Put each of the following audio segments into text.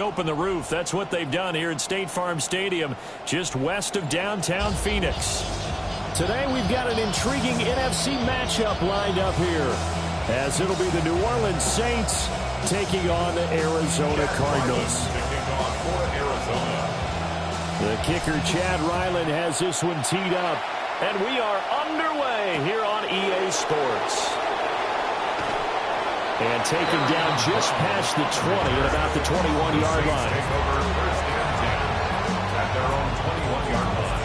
Open the roof. That's what they've done here at State Farm Stadium, just west of downtown Phoenix. Today we've got an intriguing NFC matchup lined up here, as it'll be the New Orleans Saints taking on the Arizona Cardinals. The kicker, Chad Ryland, has this one teed up, and we are underway here on EA Sports. And taken down just past the 20 at about the 21-yard line. At their own 21-yard line.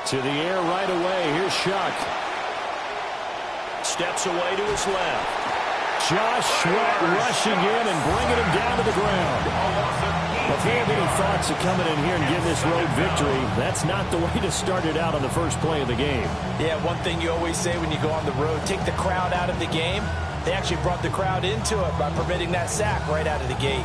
To the air right away. Here's Shuck. Steps away to his left. Josh Sweat rushing in and bringing him down to the ground. If you have any thoughts of coming in here and getting this road victory, that's not the way to start it out on the first play of the game. Yeah, one thing you always say when you go on the road, take the crowd out of the game. They actually brought the crowd into it by permitting that sack right out of the gate.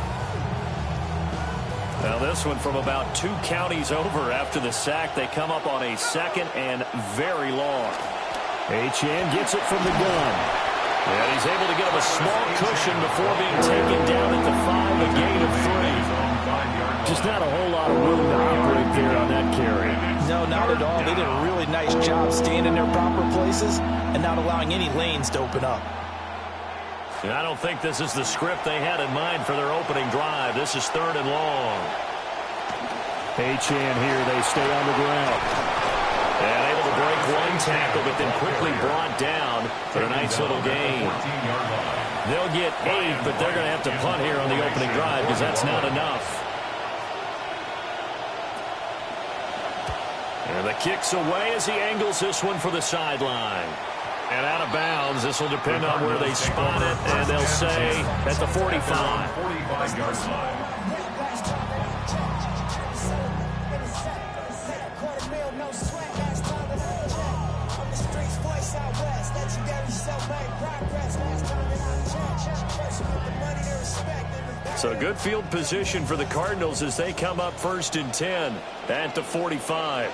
Now this one from about 2 counties over after the sack. They come up on a second and very long. Achane gets it from the gun. And he's able to get him a small cushion before being taken down at the 5, a gain of 3. Just not a whole lot of room to operate there on that carry. No, not at all. They did a really nice job staying in their proper places and not allowing any lanes to open up. And I don't think this is the script they had in mind for their opening drive. This is 3rd and long. Achane here, they stay on the ground. And able to break one tackle, but then quickly brought down for a nice little gain. They'll get 8, but they're going to have to punt here on the opening drive because that's not enough. And the kick's away as he angles this one for the sideline. And out of bounds, this will depend on where they spot it, and they'll say at the 45. 45-yard line. So good field position for the Cardinals as they come up 1st and 10 at the 45.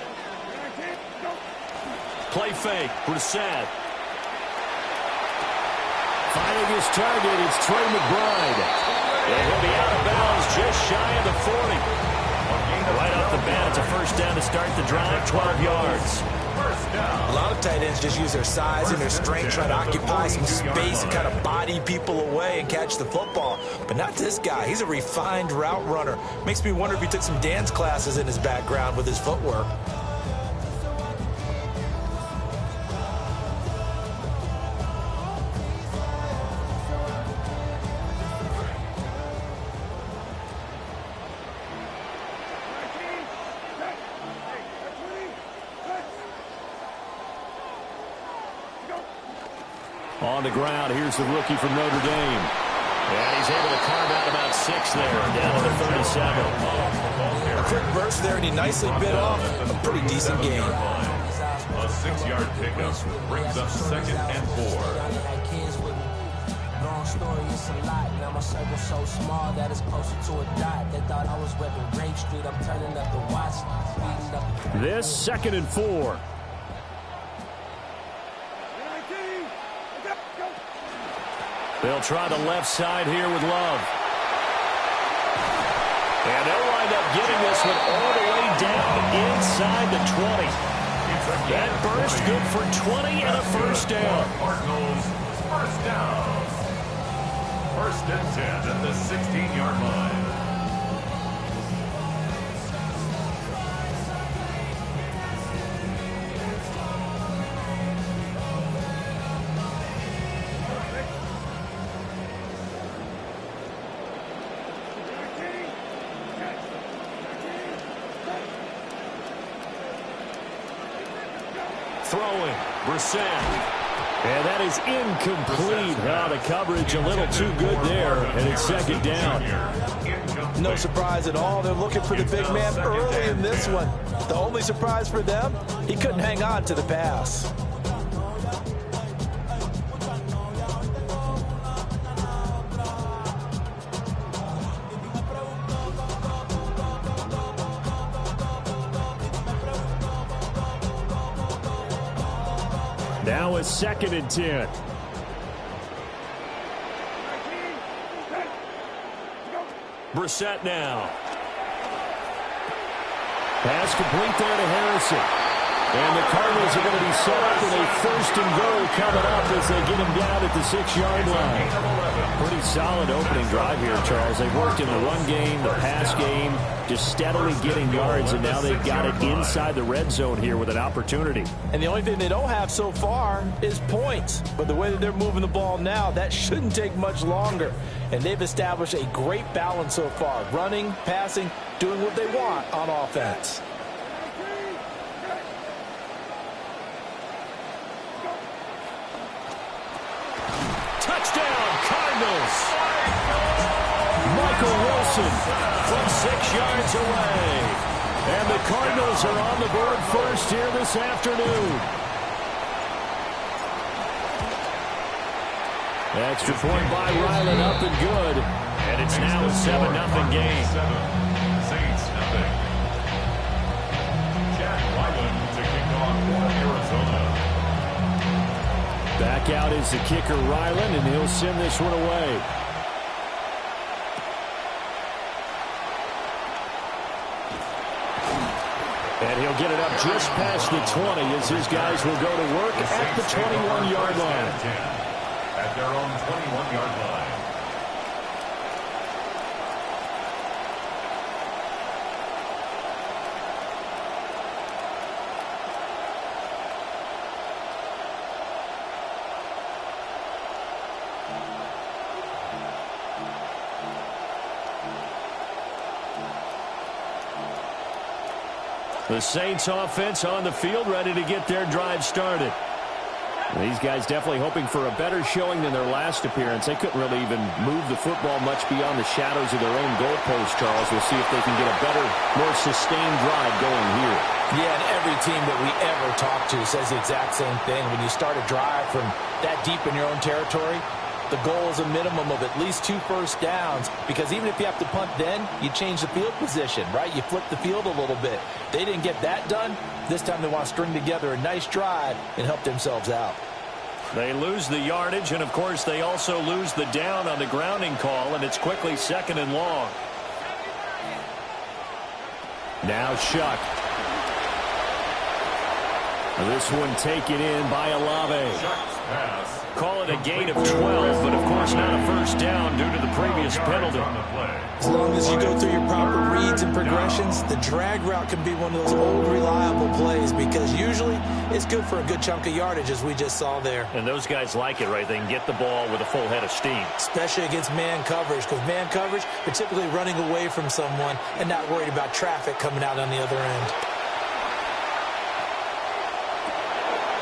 Play fake, Brissett. Finding his target, it's Trey McBride. And he'll be out of bounds just shy of the 40. Right off the bat, it's a first down to start the drive, 12 yards. A lot of tight ends just use their size and their strength, try to occupy some space and kind of body people away and catch the football. But not this guy. He's a refined route runner. Makes me wonder if he took some dance classes in his background with his footwork. On the ground, here's the rookie from Notre Dame. And he's able to carve out about 6 there, down to the 37. A quick burst there, and he nicely bit off a pretty decent game. 6-yard pickup brings up 2nd and 4. Long story, it's a lot. Now my circle so small that it's closer to a dot. They thought I was repping Rape Street. I'm turning up the watch, speeding up. This 2nd and 4. They'll try the left side here with Love. And they'll wind up getting this one all the way down inside the 20. That burst good for 20 and a first down. Cardinals, first down. 1st and 10 at the 16-yard line. Throwing, Brissett. And that is incomplete. The coverage a little too good there, and it's 2nd down. No surprise at all. They're looking for the big man early in this one. The only surprise for them, he couldn't hang on to the pass. Now it's 2nd and 10. Brissett now. Pass complete there to Harrison. And the Cardinals are going to be set up with a 1st and goal coming up as they get him down at the 6-yard line. Pretty solid opening drive here, Charles. They've worked in the run game, the pass game, just steadily getting yards, and now they've got it inside the red zone here with an opportunity. And the only thing they don't have so far is points. But the way that they're moving the ball now, that shouldn't take much longer. And they've established a great balance so far. Running, passing, doing what they want on offense. Touchdown, Cardinals! Michael Wilson from 6 yards away. And the Cardinals are on the board first here this afternoon. Extra point by Ryland, up and good. And it's now a 7-0 game. Saints, nothing. Jack Ryland to kick off for Arizona. Back out is the kicker, Ryland, and he'll send this one away. And he'll get it up just past the 20 as his guys will go to work at the 21-yard line. At their own 21-yard line. The Saints offense on the field, ready to get their drive started. These guys definitely hoping for a better showing than their last appearance. They couldn't really even move the football much beyond the shadows of their own goalpost, Charles. We'll see if they can get a better, more sustained drive going here. Yeah, and every team that we ever talk to says the exact same thing. When you start a drive from that deep in your own territory, the goal is a minimum of at least 2 first downs, because even if you have to punt then, you change the field position, right? You flip the field a little bit. They didn't get that done. This time they want to string together a nice drive and help themselves out. They lose the yardage, and of course they also lose the down on the grounding call, and it's quickly 2nd and long. Now Shuck. This one taken in by Olave. Shuck's pass. Call it a gain of 12, but of course not a first down due to the previous penalty. As long as you go through your proper reads and progressions, the drag route can be one of those old reliable plays, because usually it's good for a good chunk of yardage, as we just saw there. And those guys like it, right? They can get the ball with a full head of steam. Especially against man coverage, because man coverage, they're typically running away from someone and not worried about traffic coming out on the other end.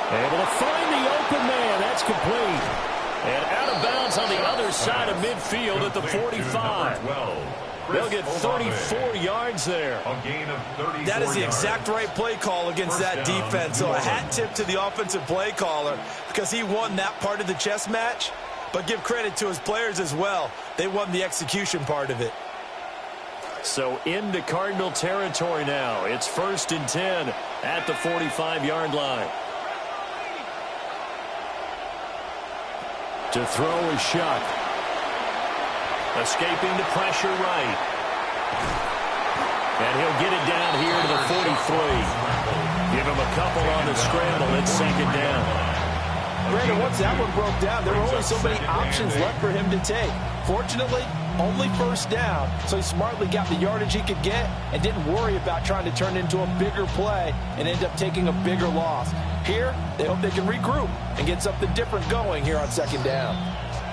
Able to find the open man. That's complete. And out of bounds on the other side of midfield at the 45. They'll get 34 yards there. A gain of 34 That is the yards. exact right play call against that defense. So a hat tip to the offensive play caller because he won that part of the chess match. But give credit to his players as well. They won the execution part of it. So into Cardinal territory now. It's 1st and 10 at the 45-yard line. To throw is Shuck. Escaping the pressure right. And he'll get it down here to the 43. Give him a couple on the scramble. It's 2nd down. Brandon, once that one broke down, there were only so many options left for him to take. Fortunately, only 1st down, so he smartly got the yardage he could get and didn't worry about trying to turn it into a bigger play and end up taking a bigger loss. Here, they hope they can regroup and get something different going here on 2nd down.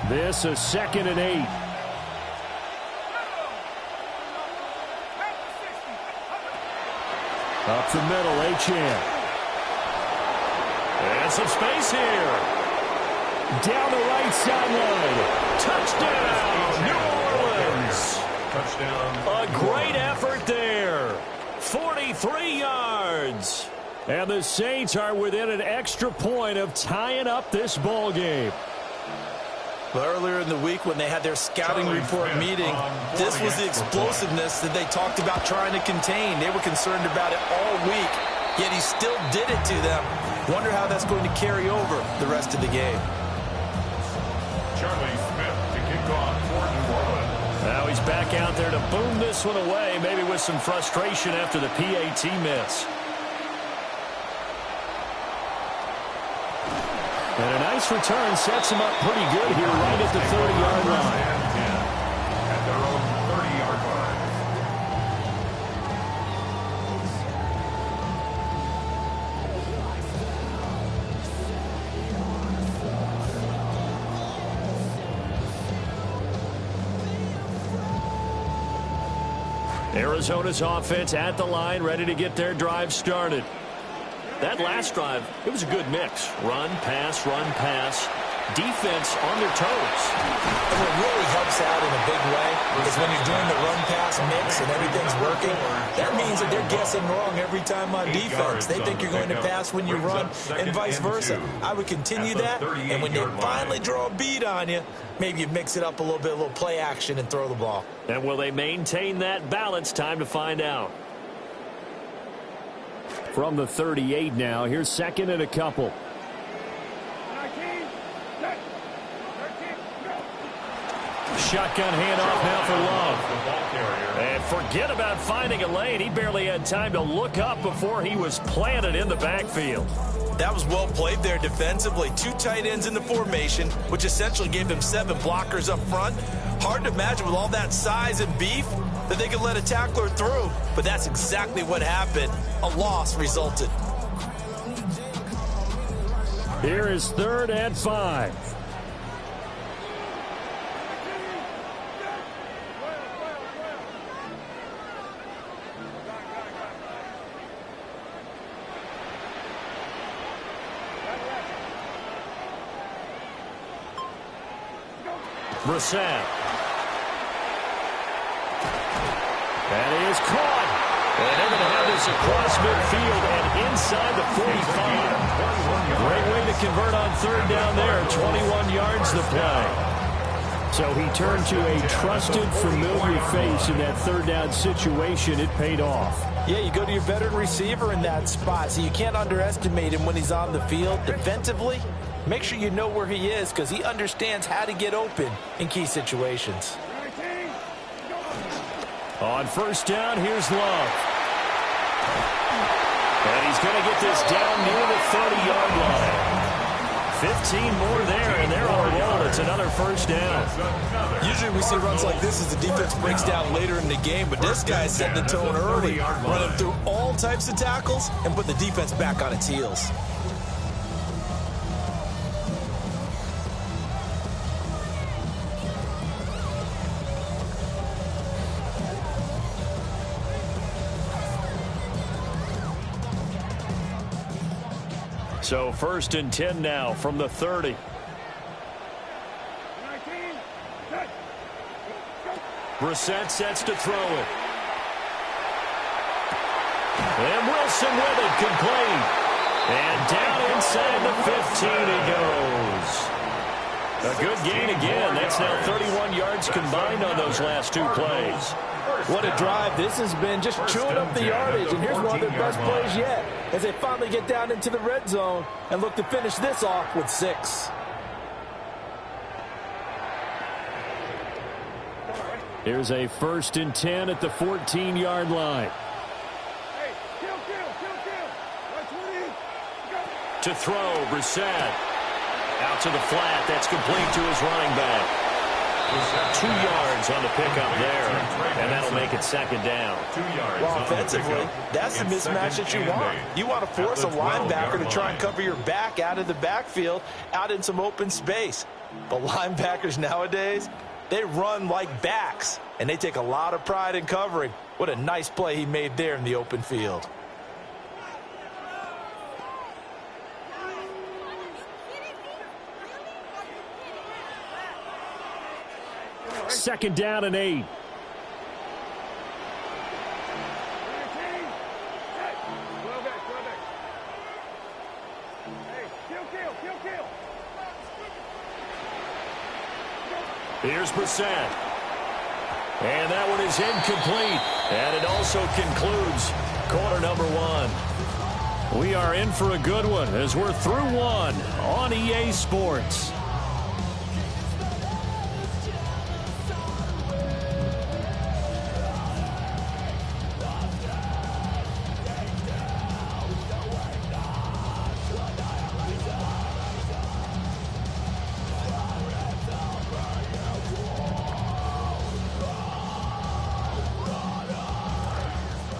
This is 2nd and 8. Up the middle, Achane. And some space here. Down the right sideline. Touchdown, New Orleans. Touchdown. A great effort there. 43 yards. And the Saints are within an extra point of tying up this ball game. But earlier in the week when they had their scouting report meeting, this was the explosiveness that they talked about trying to contain. They were concerned about it all week, yet he still did it to them. Wonder how that's going to carry over the rest of the game. Charlie Smith to kick off for New Orleans. Now he's back out there to boom this one away, maybe with some frustration after the PAT miss. And a nice return sets him up pretty good here right at the 30-yard line. At their own 30-yard line. Arizona's offense at the line, ready to get their drive started. That last drive, it was a good mix. Run, pass, defense on their toes. And what really helps out in a big way is when you're doing the run-pass mix and everything's working, that means that they're guessing wrong every time on defense. They think you're going to pass when you run and vice versa. I would continue that, and when they finally draw a beat on you, maybe you mix it up a little bit, a little play action, and throw the ball. And will they maintain that balance? Time to find out. From the 38 now, here's 2nd and a couple. Shotgun handoff now for Love. And forget about finding a lane. He barely had time to look up before he was planted in the backfield. That was well played there defensively. 2 tight ends in the formation, which essentially gave them 7 blockers up front. Hard to imagine with all that size and beef that they could let a tackler through. But that's exactly what happened. A loss resulted. Here is 3rd and 5. Brissett. And he is caught. And they're going to have this across midfield and inside the 45. Great way to convert on 3rd down there. 21 yards the play. So he turned to a trusted, familiar face in that 3rd down situation. It paid off. Yeah, you go to your veteran receiver in that spot, so you can't underestimate him when he's on the field. Defensively, make sure you know where he is because he understands how to get open in key situations. On 1st down, here's Love. And he's going to get this down near the 30-yard line. 15 more there, and they're on a roll. It's another 1st down. Usually we see runs like this as the defense breaks down later in the game, but this guy set the tone early, running through all types of tackles and put the defense back on its heels. So 1st and 10 now from the 30. Brissett sets to throw it. And Wilson with it, complete. And down inside the 15 he goes. A good gain again. That's now 31 yards combined on those last two plays. What a drive this has been, just chewing up the yardage. And here's one of their best plays yet as they finally get down into the red zone and look to finish this off with 6. Here's a 1st and 10 at the 14-yard line. To throw, Brissett. Out to the flat. That's complete to his running back. 2 yards on the pickup there, and that'll make it 2nd down. Well, offensively, that's the mismatch that you want. You want to force a linebacker to try and cover your back out of the backfield, out in some open space. But linebackers nowadays, they run like backs, and they take a lot of pride in covering. What a nice play he made there in the open field. Second down and 8. Here's Brissett. And that one is incomplete. And it also concludes quarter number 1. We are in for a good one as we're through one on EA Sports.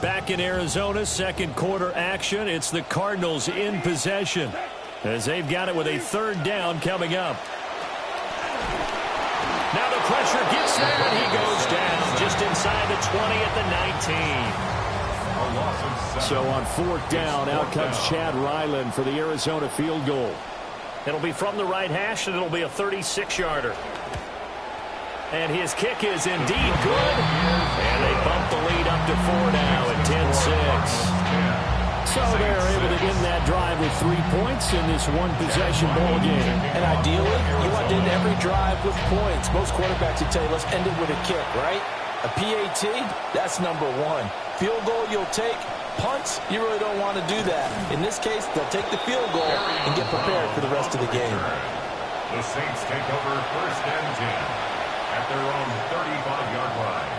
Back in Arizona, second quarter action. It's the Cardinals in possession as they've got it with a 3rd down coming up. Now the pressure gets there, and he goes down just inside the 20 at the 19. So on 4th down, out comes Chad Ryland for the Arizona field goal. It'll be from the right hash, and it'll be a 36-yarder. And his kick is indeed good. And they bump the lead up to 4 now at 10-6. So they're able to end that drive with 3 points in this one-possession ball game. And ideally, you want to end every drive with points. Most quarterbacks would tell you, let's end it with a kick, right? A PAT, that's number 1. Field goal you'll take. Punts, you really don't want to do that. In this case, they'll take the field goal and get prepared for the rest of the game. The Saints take over 1st and 10. At their own 35-yard line.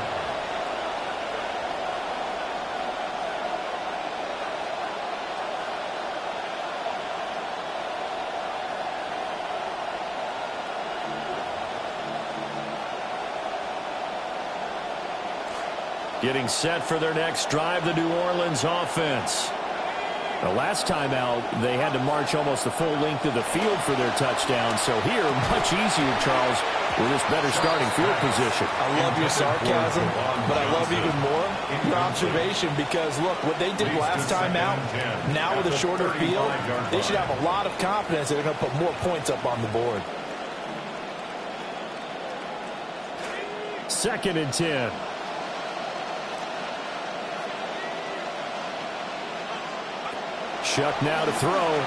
Getting set for their next drive, the New Orleans offense. The last time out, they had to march almost the full length of the field for their touchdown. So here, much easier, Charles, with this better starting field position. I love your sarcasm, but I love even more your observation because, look, what they did last time out, now with a shorter field, they should have a lot of confidence that they're going to put more points up on the board. 2nd and 10. Shuck now to throw.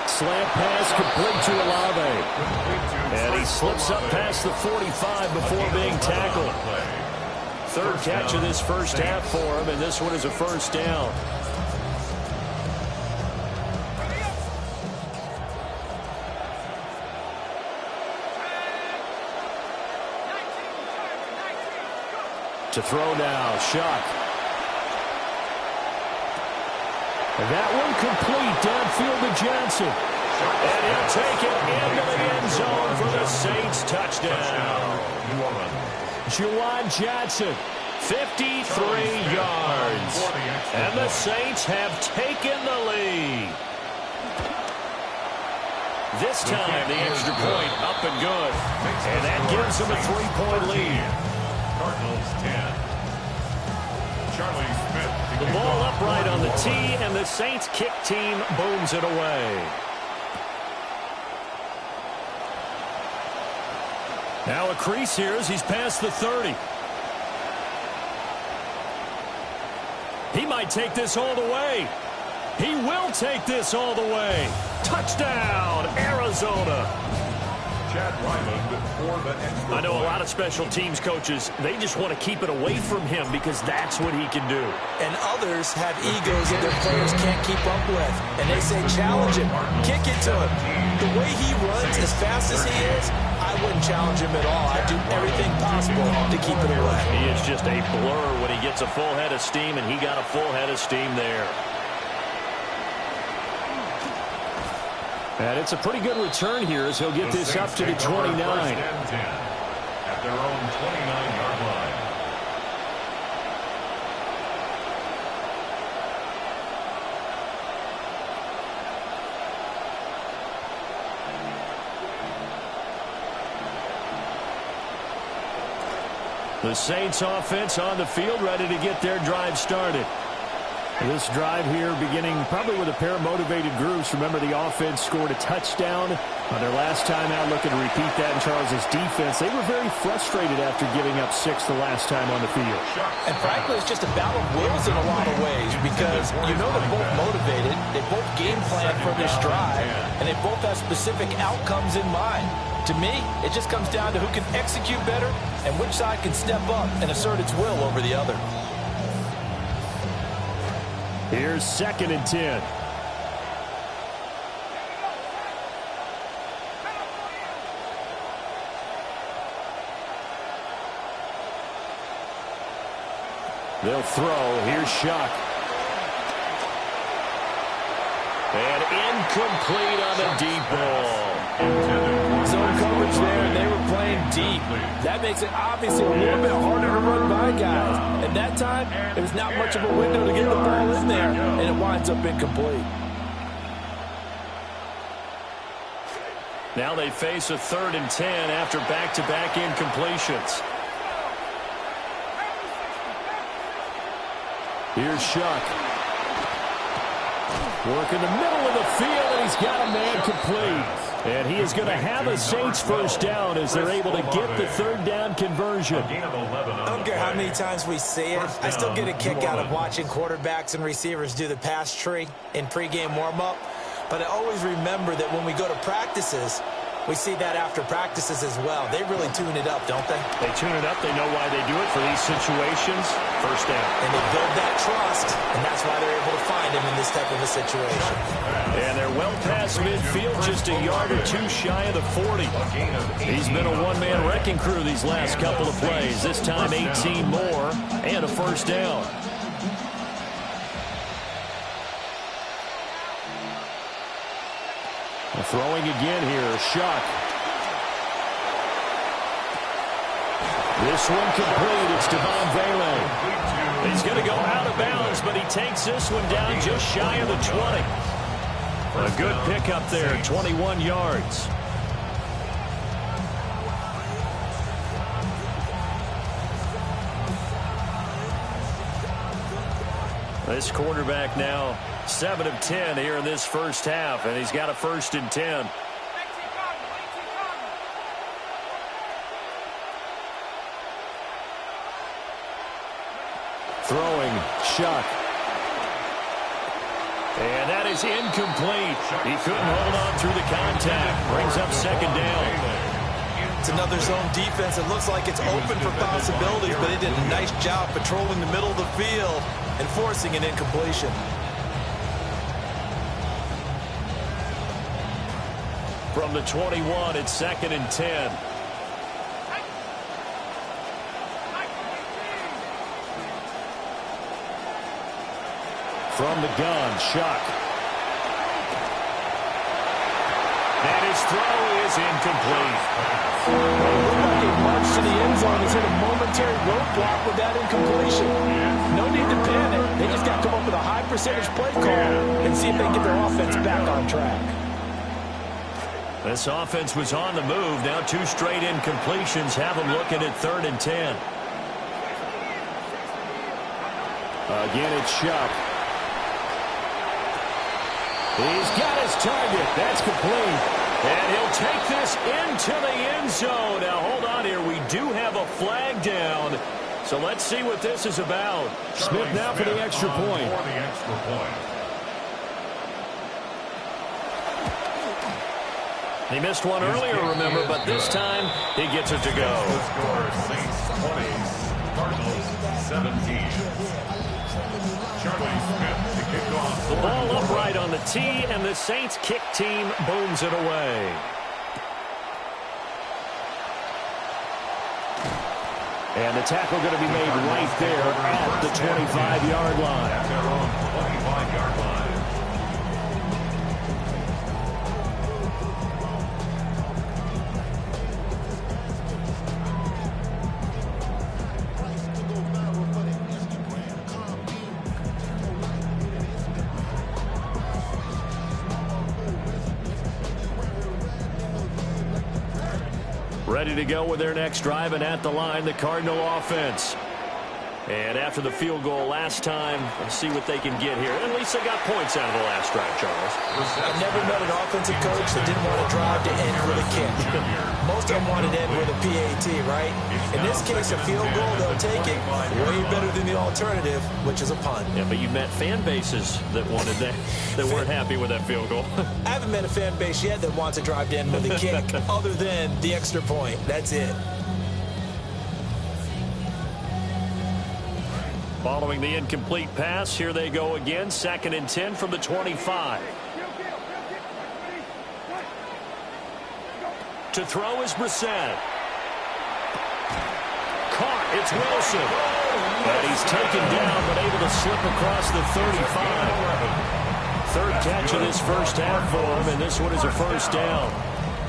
Slant pass complete to Olave. And he slips up past the 45 before being tackled. 3rd catch of this first half for him, and this one is a 1st down. To throw now, Shuck. And that one complete downfield to Johnson. And he'll take it into the end zone for the Saints touchdown. Juwan Johnson, 53 yards. And the Saints have taken the lead. This time the extra point up and good. And that gives them a 3-point lead. Cardinals 10. Charlie Smith. The ball upright on the tee, and the Saints kick team booms it away. Now a crease here as he's past the 30. He might take this all the way. He will take this all the way. Touchdown, Arizona. Chad Ryland for the extra I know a point. lot of special teams coaches, they just want to keep it away from him because that's what he can do. And others have egos that their players can't keep up with. And they say, challenge him, kick it to him. The way he runs as fast as he is, I wouldn't challenge him at all. I'd do everything possible to keep it away. He is just a blur when he gets a full head of steam, and he got a full head of steam there. And it's a pretty good return here as he'll get this up to the 29. First and 10 at their own 29-yard line. The Saints offense on the field, ready to get their drive started. This drive here beginning probably with a pair of motivated groups. Remember, the offense scored a touchdown on their last time out, looking to repeat that in Charles' defense. They were very frustrated after giving up 6 the last time on the field. And frankly, it's just a battle of wills in a lot of ways because you know they're both motivated, they both game plan for this drive, and they both have specific outcomes in mind. To me, it just comes down to who can execute better and which side can step up and assert its will over the other. Here's 2nd and 10. They'll throw. Here's Shuck. And incomplete on the deep ball. Zone coverage there, and they were playing deep. That makes it obviously a little bit harder to run by guys. And that time, there was not much of a window to get the ball in there, and it winds up incomplete. Now they face a 3rd and 10 after back-to-back incompletions. Here's Shuck. Work in the middle of the field, and he's got a man complete. And he is going to have a Saints first down as they're able to get the 3rd down conversion. I don't care how many times we see it. I still get a kick out of watching quarterbacks and receivers do the pass tree in pregame warm-up. But I always remember that when we go to practices, we see that after practices as well. They really tune it up, don't they? They tune it up. They know why they do it for these situations. First down. And they build that trust, and that's why they're able to find him in this type of a situation. And they're well past midfield, just a yard or two shy of the 40. He's been a one-man wrecking crew these last couple of plays. This time 18 more and a first down. Throwing again here, Shuck. This one complete. It's Devon Vele. He's going to go out of bounds, but he takes this one down just shy of the 20. A good pickup there, 21 yards. This quarterback now 7 of 10 here in this first half, and he's got a 1st and 10. Throwing, Shuck. And that is incomplete. He couldn't hold on through the contact. Brings up 2nd down. It's another zone defense. It looks like it's open for possibilities, but they did a nice job patrolling the middle of the field and forcing an incompletion. From the 21, it's 2nd and 10. From the gun, Shuck. And his throw is incomplete. It looked like a march to the end zone has hit a momentary roadblock with that incompletion. No need to panic. They just got to come up with a high percentage play call and see if they can get their offense back on track. This offense was on the move. Now 2 straight incompletions have them looking at 3rd and 10. Again, it's Shuck. He's got his target. That's complete. And he'll will take this into the end zone. Now, hold on here. We do have a flag down. So let's see what this is about. Smith now for the extra point. He missed one earlier, remember, but this time he gets it to go. The score, Saints 20, Cardinals 17. Charlie Smith to kick off. The ball upright on the tee, and the Saints kick team booms it away. And the tackle going to be made right there at the 25-yard line. At their own 25-yard line. Ready to go with their next drive, and at the line, the Cardinal offense. And after the field goal last time, let's see what they can get here. At least they got points out of the last drive, Charles. I've never met an offensive coach that didn't want to drive to end with a kick. Most of them wanted to end with a PAT, right? In this case, a field goal, they'll take it. Way better than the alternative, which is a punt. Yeah, but you met fan bases that wanted that, that weren't happy with that field goal. I haven't met a fan base yet that wants to drive to end with a kick other than the extra point. That's it. Following the incomplete pass, here they go again. 2nd and 10 from the 25. To throw is Brissett. Caught. It's Wilson. And he's taken down, but able to slip across the 35. Third catch of this first half for him, and this one is a first down.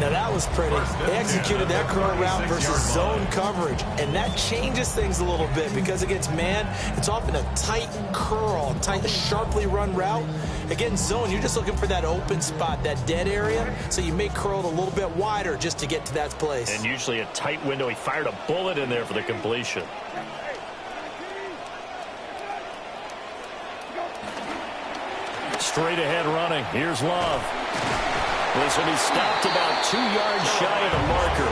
Now that was pretty. They executed that curl route versus zone coverage, and that changes things a little bit because against man, it's often a tight curl, tight, sharply run route. Against zone, you're just looking for that open spot, that dead area, so you may curl it a little bit wider just to get to that place. And usually a tight window. He fired a bullet in there for the completion. Straight ahead running. Here's Love. This will be stopped about 2 yards shy of the marker.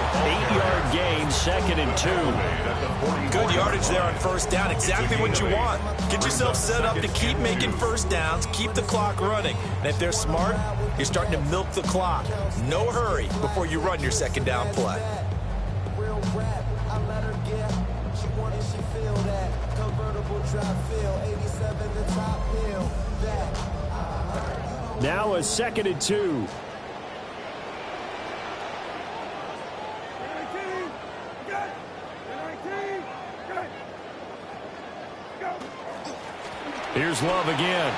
8-yard gain, 2nd and 2. Good yardage there on first down. Exactly what you want. Get yourself set up to keep making first downs, keep the clock running. And if they're smart, you're starting to milk the clock. No hurry before you run your second down play. Now a 2nd and 2. Here's Love again.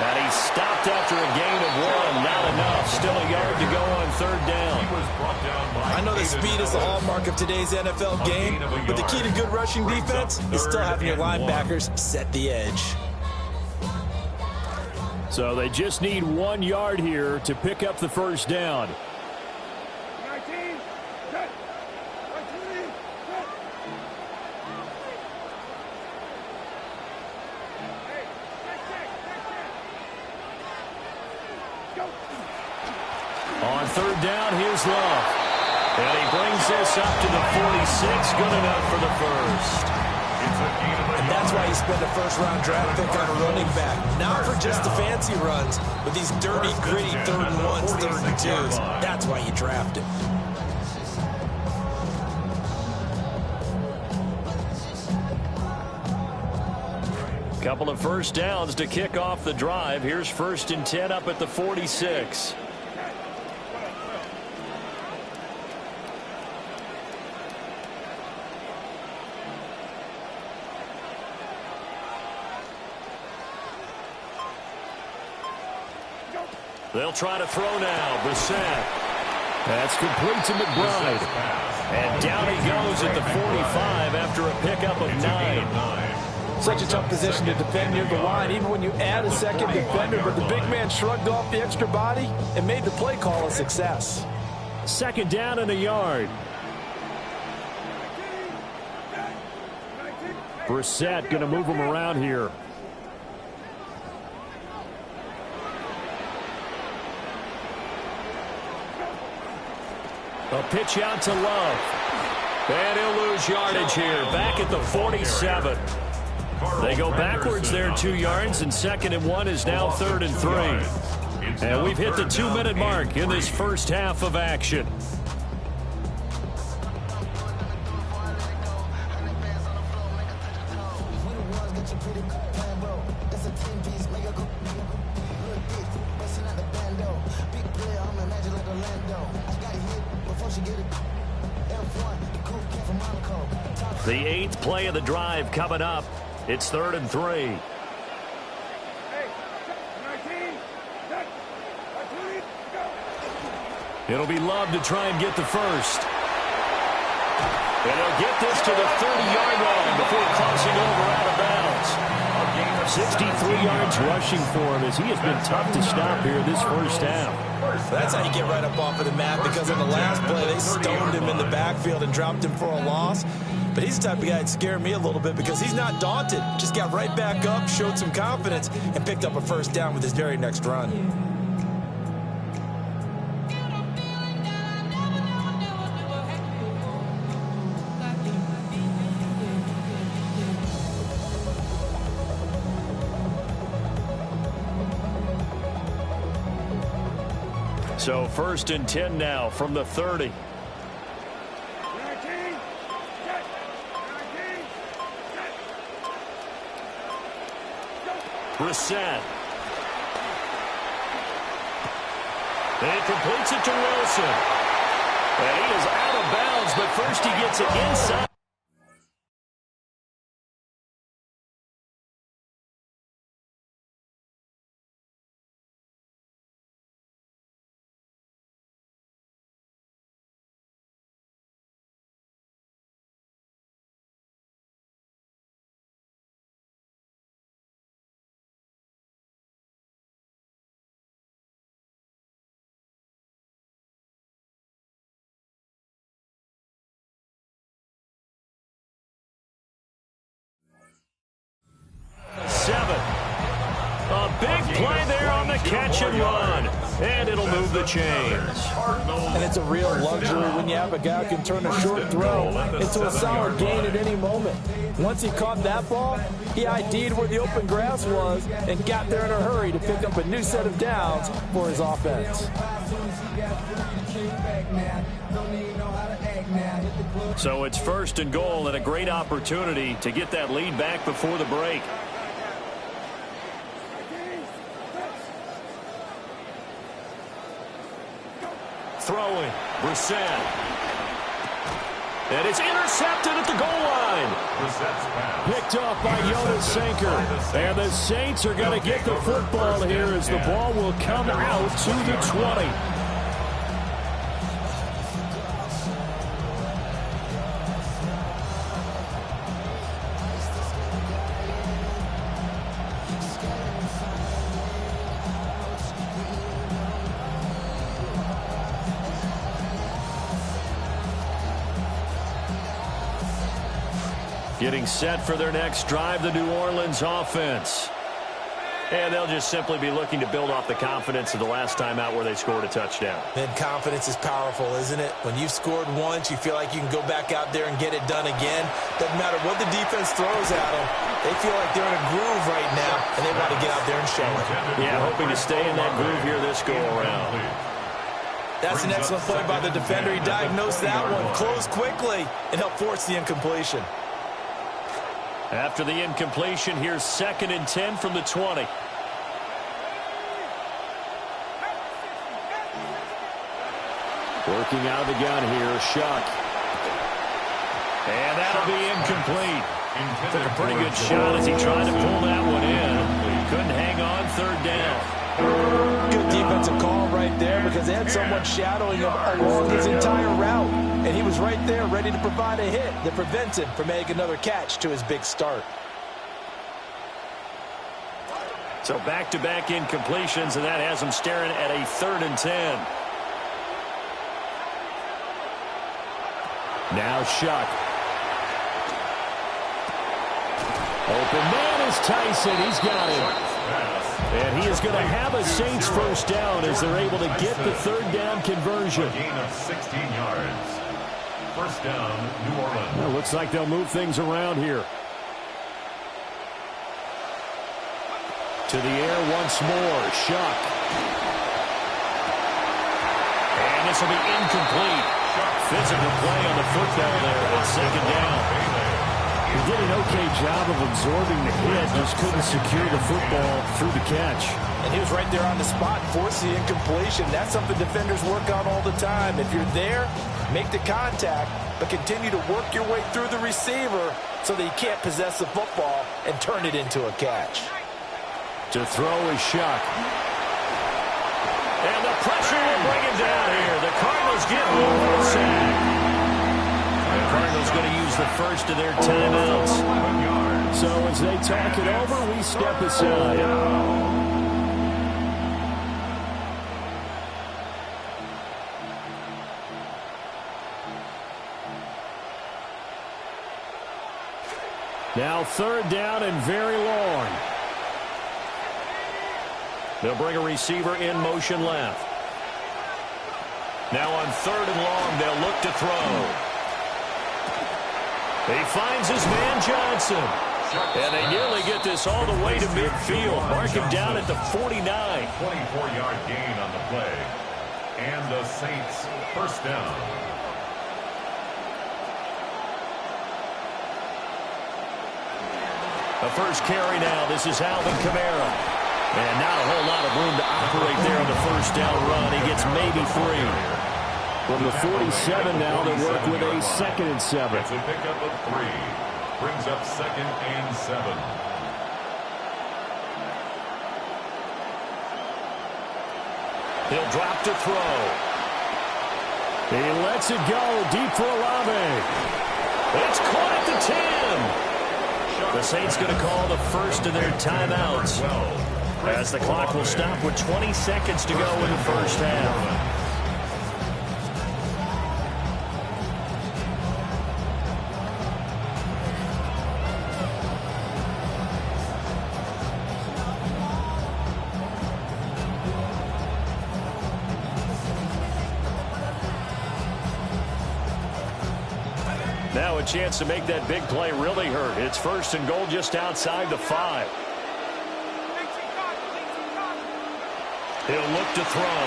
And he's stopped after a gain of 1. Not enough. Still a yard to go on 3rd down. I know that speed is the hallmark of today's NFL game, but the key to good rushing defense is still having your linebackers set the edge. So they just need 1 yard here to pick up the first down. On 3rd down, here's Love. And he brings this up to the 46, good enough for the first. And that's why you spend a first-round draft pick on a running back. Not for just the fancy runs, but these dirty, gritty 3rd and 1s, 3rd and 2s. That's why you draft him. Couple of first downs to kick off the drive. Here's 1st and 10 up at the 46. They'll try to throw now. Brissett. That's complete to McBride. And down he goes at the 45 after a pickup of 9. Such a tough position to defend near the line, even when you add a second defender, but the big man shrugged off the extra body and made the play call a success. 2nd down and a yard. Brissett going to move him around here. A pitch out to Love. And he'll lose yardage here, back at the 47. They go backwards there 2 yards, and 2nd and 1 is now 3rd and 3. And we've hit the 2-minute mark in this first half of action. The 8th play of the drive coming up. It's 3rd and 3. It'll be Love to try and get the first. And he'll get this to the 30-yard line before crossing over out of bounds. 63 yards rushing for him as he has been tough to stop here this first half. That's how you get right up off of the mat, because in the last play they stoned him in the backfield and dropped him for a loss. But he's the type of guy that scared me a little bit because he's not daunted. Just got right back up, showed some confidence, and picked up a first down with his very next run. So 1st and 10 now from the 30. Brissett. And he completes it to Wilson. And he is out of bounds, but first he gets it inside. A big play there on the catch and run. And it'll move the chains. And it's a real luxury when you have a guy who can turn a short throw into a solid gain at any moment. Once he caught that ball, he ID'd where the open grass was and got there in a hurry to pick up a new set of downs for his offense. So it's 1st and goal and a great opportunity to get that lead back before the break. Throwing, Brissett. And it's intercepted at the goal line. Picked off by Jonas Sanker. And the Saints are going to get the football here as the ball will come out to the 20. Getting set for their next drive, the New Orleans offense. And they'll just simply be looking to build off the confidence of the last time out where they scored a touchdown. And confidence is powerful, isn't it? When you've scored once, you feel like you can go back out there and get it done again. Doesn't matter what the defense throws at them. They feel like they're in a groove right now, and they want to get out there and show it. Yeah, hoping to stay in that groove here this go-around. That's an excellent play by the defender. He diagnosed that one, closed quickly, and helped force the incompletion. After the incompletion, here's 2nd and 10 from the 20. Working out of the gun here, Shuck. And that'll be incomplete. Took a pretty good shot as he tried to pull that one in. Couldn't hang on, 3rd down. Good defensive call right there because they had someone shadowing him along his entire route. And he was right there ready to provide a hit that prevents him from making another catch to his big start. So back-to-back incompletions, and that has him staring at a 3rd and 10. Now Shuck. Open man is Tyson. He's got him. And he is going to have a Saints first down as they're able to get the third down conversion. A gain of 16 yards. First down, New Orleans. Well, looks like they'll move things around here. To the air once more. Shuck. And this will be incomplete. Physical play on the football there at second down. He did an okay job of absorbing the hit, just couldn't secure the football through the catch. And he was right there on the spot, forced the incompletion. That's something defenders work on all the time. If you're there, make the contact, but continue to work your way through the receiver so that he can't possess the football and turn it into a catch. To throw is Shuck. And the pressure will bring him down here. The Cardinals get home for a sack. The Cardinals going to use the first of their timeouts. So as they talk it over, we step aside. Now third down and very long. They'll bring a receiver in motion left. Now on third and long, they'll look to throw. He finds his man Johnson. And they nearly get this all the way to midfield. Mark him down at the 49. 24-yard gain on the play. And the Saints first down. The first carry now. This is Alvin Kamara. And not a whole lot of room to operate there on the first down run. He gets maybe 3. From the 47 now, they work with a 2nd and 7. It's a pickup of 3. Brings up 2nd and 7. He'll drop to throw. He lets it go deep for Olave. It's caught at the 10. The Saints going to call the first of their timeouts as the clock will stop with 20 seconds to go in the first half. Now a chance to make that big play really hurt. It's first and goal just outside the 5. He'll look to throw.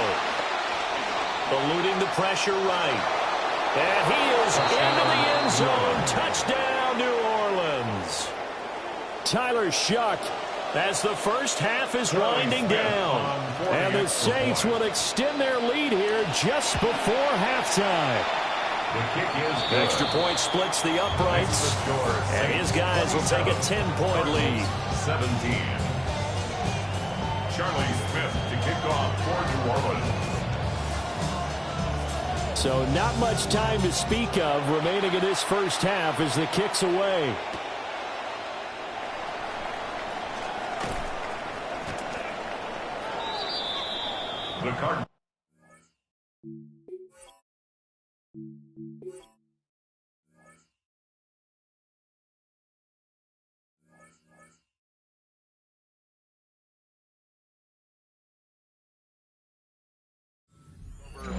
Eluding the pressure right. And he is into the end zone. Touchdown, New Orleans. Tyler Shuck as the first half is winding down. And the Saints will extend their lead here just before halftime. Extra point splits the uprights, and his guys will take a 10-point lead. 17. Charlie Smith to kick off for New Orleans. So not much time to speak of remaining in this first half as the kick's away. The Cardinals.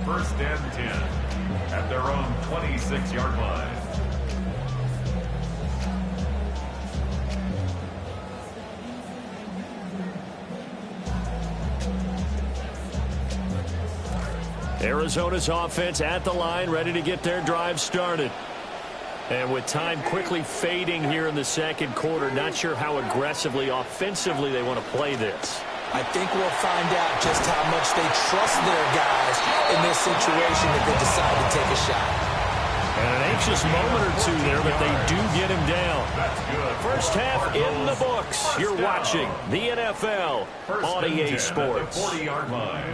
First and 10 at their own 26-yard line. Arizona's offense at the line, ready to get their drive started. And with time quickly fading here in the second quarter, not sure how aggressively, offensively they want to play this. I think we'll find out just how much they trust their guys in this situation if they decide to take a shot. And an anxious moment or two there, but they do get him down. That's good. First half in the books. You're watching the NFL on EA Sports. 40-yard line.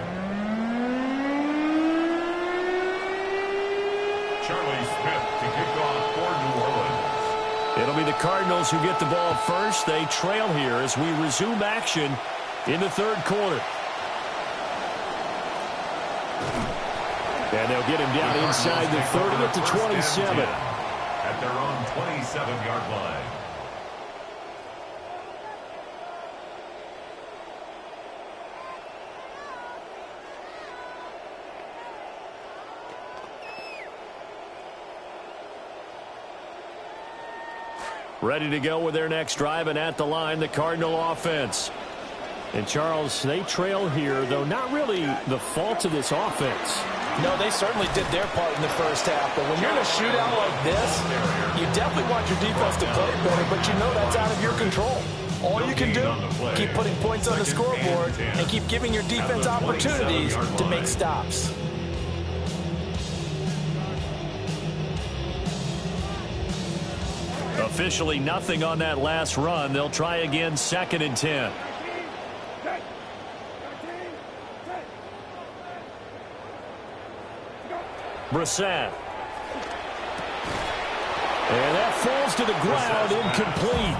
Charlie Smith to kick off for New Orleans. It'll be the Cardinals who get the ball first. They trail here as we resume action in the third quarter. And they'll get him down inside the 30 at the 27. At their own 27-yard line. Ready to go with their next drive, and at the line, the Cardinal offense. And, Charles, they trail here, though not really the fault of this offense. No, they certainly did their part in the first half. But when you're in a shootout like this, you definitely want your defense to play better, but you know that's out of your control. All you can do, keep putting points on the scoreboard and keep giving your defense opportunities to make stops. Officially nothing on that last run. They'll try again, 2nd and 10. Brissett. And that falls to the ground, incomplete.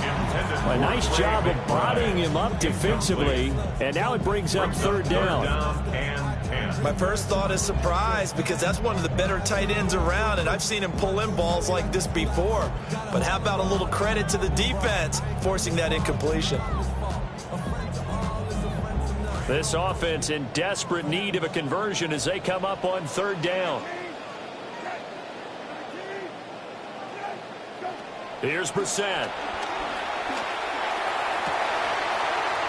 A nice job of bodying him up defensively, and now it brings up 3rd down. My first thought is surprise, because that's one of the better tight ends around, and I've seen him pull in balls like this before. But how about a little credit to the defense forcing that incompletion? This offense in desperate need of a conversion as they come up on 3rd down. Here's Brissett.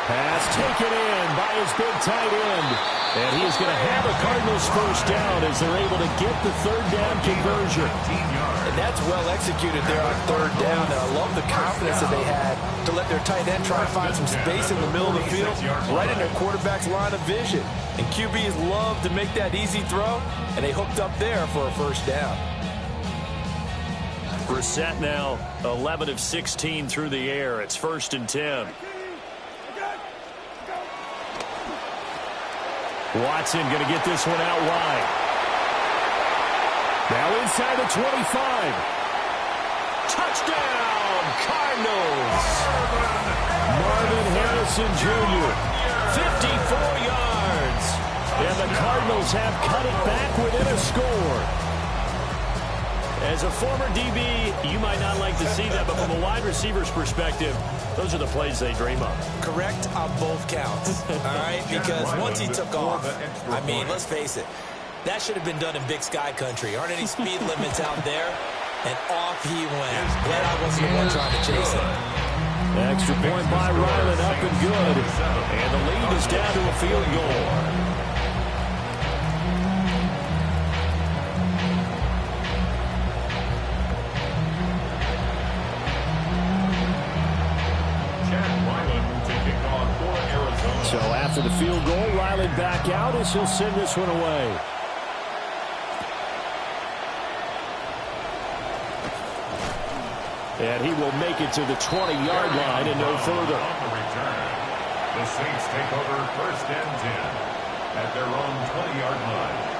Pass taken in by his big tight end. And he is going to have a Cardinals 1st down as they're able to get the 3rd down conversion. And that's well executed there on 3rd down. And I love the confidence that they had to let their tight end try to find some space in the middle of the field, right in their quarterback's line of vision. And QBs love to make that easy throw, and they hooked up there for a 1st down. Brissett now 11 of 16 through the air. It's 1st and 10. Watson going to get this one out wide. Now inside the 25. Touchdown, Cardinals. Marvin Harrison Jr., 54 yards. And the Cardinals have cut it back within a score. As a former DB, you might not like to see that, but from a wide receiver's perspective, those are the plays they dream of. Correct on both counts, all right? Because once he took off, I mean, let's face it, that should have been done in Big Sky country. Aren't any speed limits out there? And off he went. Glad I wasn't the one trying to chase him. Extra point by Ryland, up and good. And the lead is down to a field goal. So after the field goal, Riley back out as he'll send this one away. And he will make it to the 20-yard line and no further. On the return, the Saints take over 1st and 10 at their own 20-yard line.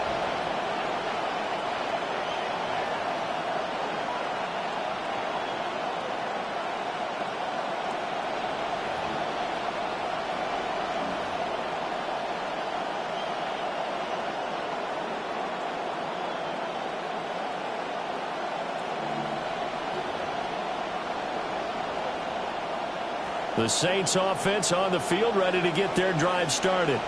The Saints offense on the field, ready to get their drive started.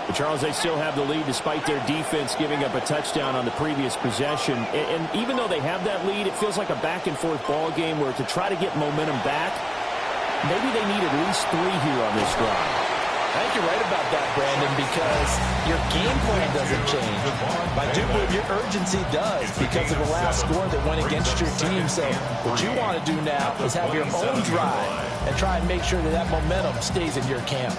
But Charles, they still have the lead despite their defense giving up a touchdown on the previous possession. And even though they have that lead, it feels like a back-and-forth ball game where to try to get momentum back, maybe they need at least 3 here on this drive. I think you're right about that, Brandon, because your game plan doesn't change. I do believe your urgency does because of the last score that went against your team. So what you want to do now is have your own drive and try and make sure that that momentum stays in your camp.